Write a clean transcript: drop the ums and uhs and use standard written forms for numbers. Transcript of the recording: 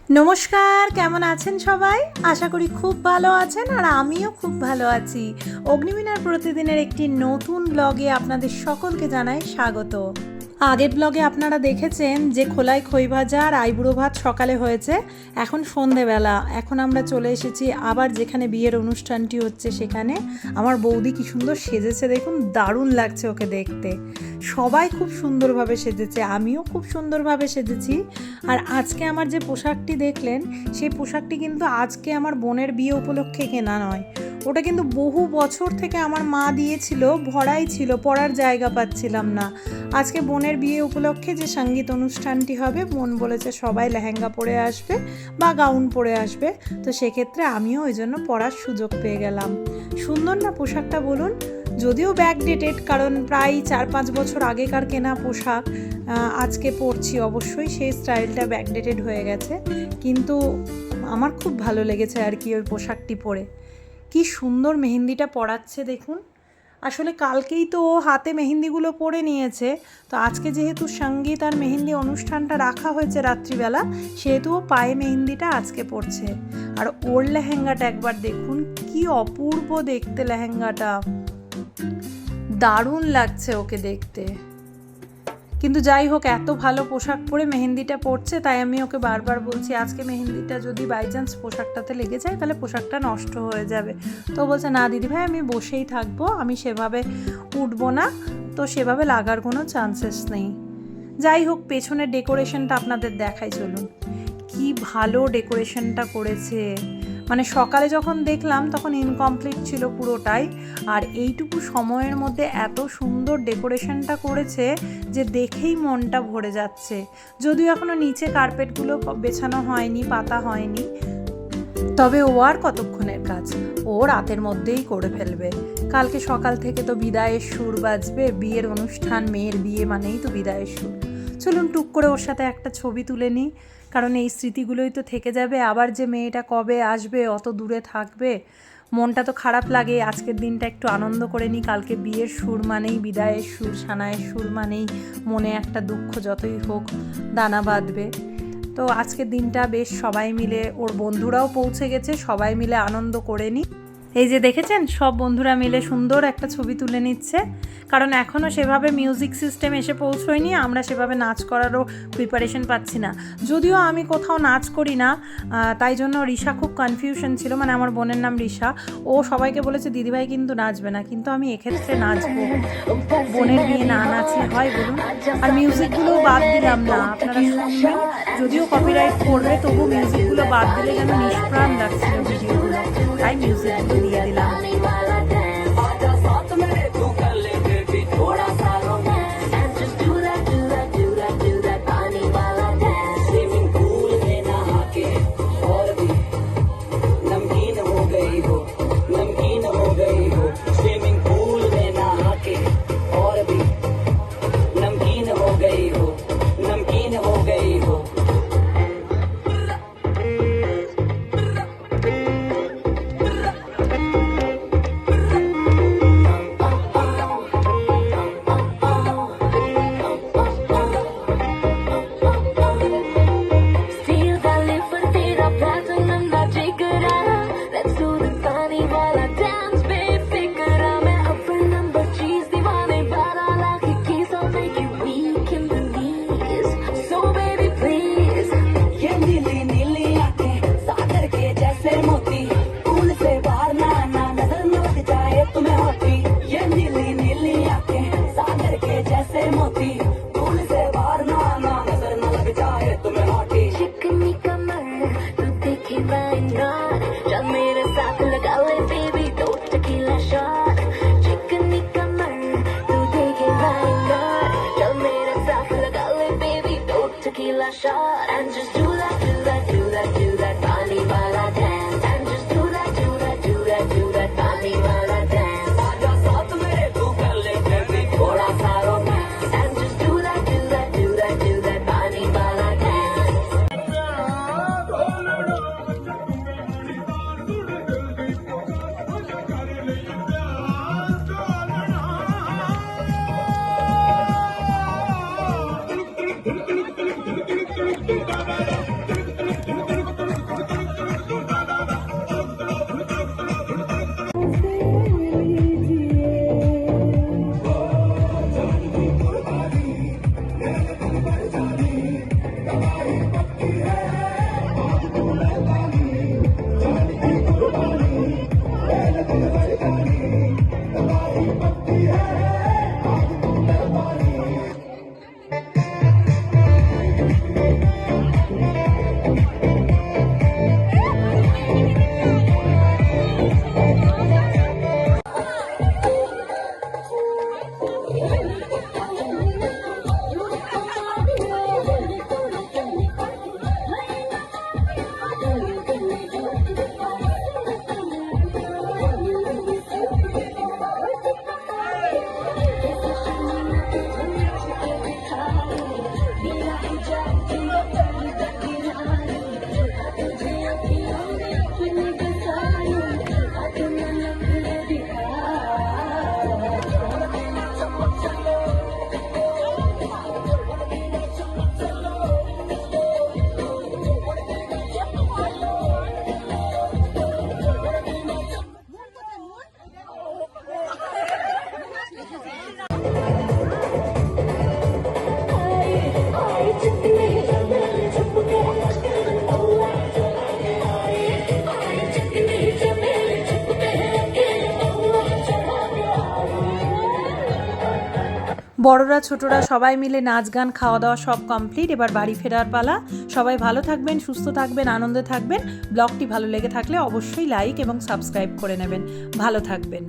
নমস্কার, কেমন আছেন সবাই? আশা করি খুব ভালো আছেন আর আমিও খুব ভালো আছি। অগ্নিবীণার প্রতিদিনের একটি নতুন ব্লগে আপনাদের সকলকে জানাই স্বাগত। আগের ব্লগে আপনারা দেখেছেন যে খোলায় খই ভাজা আর আইবুড়ো ভাত সকালে হয়েছে। এখন সন্ধেবেলা, এখন আমরা চলে এসেছি আবার যেখানে বিয়ের অনুষ্ঠানটি হচ্ছে সেখানে। আমার বৌদি কি সুন্দর সেজেছে দেখুন, দারুণ লাগছে ওকে দেখতে। সবাই খুব সুন্দরভাবে সেজেছে, আমিও খুব সুন্দরভাবে সেজেছি। আর আজকে আমার যে পোশাকটি দেখলেন সেই পোশাকটি কিন্তু আজকে আমার বোনের বিয়ে উপলক্ষে কেনা নয়, ওটা কিন্তু বহু বছর থেকে আমার মা দিয়েছিল, ভরাই ছিল, পরার জায়গা পাচ্ছিলাম না। আজকে বোনের বিয়ে উপলক্ষে যে সঙ্গীত অনুষ্ঠানটি হবে, বোন বলেছে সবাই লেহেঙ্গা পরে আসবে বা গাউন পরে আসবে, তো সেক্ষেত্রে আমিও ওই জন্য পরার সুযোগ পেয়ে গেলাম। সুন্দর না পোশাকটা বলুন? যদিও ব্যাকডেটেড, কারণ প্রায় 4-5 বছর আগেকার কেনা পোশাক আজকে পরছি, অবশ্যই সেই স্টাইলটা ব্যাকডেটেড হয়ে গেছে, কিন্তু আমার খুব ভালো লেগেছে আর কি ওই পোশাকটি পরে। কি সুন্দর মেহেন্দিটা পরাচ্ছে দেখুন। আসলে কালকেই তো ও হাতে মেহেন্দিগুলো পরে নিয়েছে, তো আজকে যেহেতু সঙ্গীত আর মেহেন্দি অনুষ্ঠানটা রাখা হয়েছে রাত্রিবেলা, সেহেতু ও পায়ে মেহেন্দিটা আজকে পরছে। আর ওর লেহেঙ্গাটা একবার দেখুন, কি অপূর্ব দেখতে লেহেঙ্গাটা, দারুণ লাগছে ওকে দেখতে। কিন্তু যাই হোক, এত ভালো পোশাক পরে মেহেন্দিটা পরছে, তাই আমি ওকে বারবার বলছি আজকে মেহেন্দিটা যদি বাই চান্স পোশাকটাতে লেগে যায় তাহলে পোশাকটা নষ্ট হয়ে যাবে। তো বলছে না দিদিভাই, আমি বসেই থাকবো, আমি সেভাবে উঠবো না, তো সেভাবে লাগার কোনো চান্সেস নেই। যাই হোক, পেছনের ডেকোরেশনটা আপনাদের দেখাই চলুন। কি ভালো ডেকোরেশনটা করেছে, মানে সকালে যখন দেখলাম তখন ইনকমপ্লিট ছিল পুরোটাই, আর এইটুকু সময়ের মধ্যে এত সুন্দর ডেকোরেশনটা করেছে যে দেখেই মনটা ভরে যাচ্ছে। যদিও এখনও নিচে কার্পেটগুলো বেছানো হয়নি, পাতা হয়নি, তবে ও আর কতক্ষণের কাজ, ও রাতের মধ্যেই করে ফেলবে। কালকে সকাল থেকে তো বিদায়ের সুর বাজবে, বিয়ের অনুষ্ঠান, মেয়ের বিয়ে মানেই তো বিদায়ের সুর। চলুন টুক করে ওর সাথে একটা ছবি তুলে নিই, কারণ এই স্মৃতিগুলোই তো থেকে যাবে। আবার যে মেয়েটা কবে আসবে, অত দূরে থাকবে, মনটা তো খারাপ লাগে। আজকের দিনটা একটু আনন্দ করে নিই, কালকে বিয়ের সুর মানেই বিদায়ের সুর, সানায়ের সুর মানেই মনে একটা দুঃখ যতই হোক দানা বাঁধবে। তো আজকের দিনটা বেশ সবাই মিলে, ওর বন্ধুরাও পৌঁছে গেছে, সবাই মিলে আনন্দ করে নিই। এই যে দেখেছেন, সব বন্ধুরা মিলে সুন্দর একটা ছবি তুলে নিচ্ছে, কারণ এখনও সেভাবে মিউজিক সিস্টেম এসে পৌঁছয়নি, আমরা সেভাবে নাচ করারও প্রিপারেশন পাচ্ছি না। যদিও আমি কোথাও নাচ করি না, তাই জন্য রিশা খুব কনফিউশন ছিল, মানে আমার বোনের নাম রিশা, ও সবাইকে বলেছে দিদিভাই কিন্তু নাচবে না, কিন্তু আমি এক্ষেত্রে নাচবো। বোনের বিয়ে না নাচলে হয় বলুন? আর মিউজিকগুলোও বাদ দিলাম না, আপনারা শুনবেন, যদিও কপিরাইট করবে তবু মিউজিকগুলো বাদ দিলে যেন নিষ্প্রাণ লাগছিল ভিডিওগুলো, তাই মিউজিকগুলো দিয়ে দিলাম। বড়রা ছোটরা সবাই মিলে নাচ গান খাওয়া দাওয়া সব কমপ্লিট। এবার বাড়ি ফেরার পালা। সবাই ভালো থাকবেন, সুস্থ থাকবেন, আনন্দে থাকবেন। ব্লগটি ভালো লেগে থাকলে অবশ্যই লাইক এবং সাবস্ক্রাইব করে নেবেন। ভালো থাকবেন।